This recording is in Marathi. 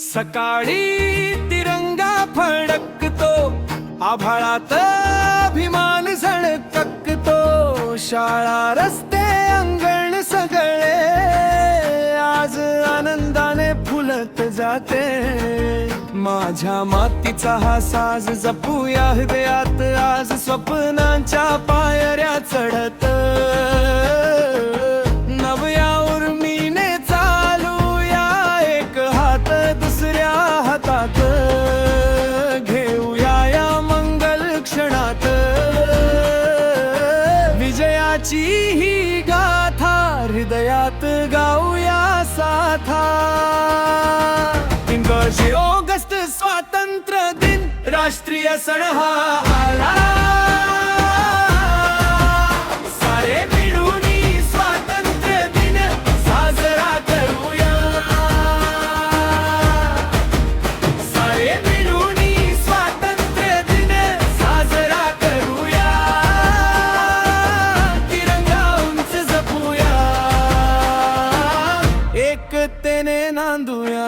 सकाळी तिरंगा फडकतो, आभाळात अभिमान झळकतो. शाळा रस्ते अंगण सगळे आज आनंदाने फुलत जाते. माझ्या मातीचा हा साज जपूया हृदयात, आज स्वप्नांच्या पायऱ्या चढत. नव्या उर्मीने चालूया, एक हात दुसऱ्या हातात घेऊया या मंगल क्षणात. विजयाची ही गाथा हृदयात गाऊया साथा. 3 ऑगस्ट स्वातंत्र्य दिन, राष्ट्रीय सण हा आला. सारे मिळून स्वातंत्र्य दिन साजरा करूया. सारे मिळून स्वातंत्र्य दिन साजरा करूया. तिरंगा उंच जपूया, एकतेने नांदूया.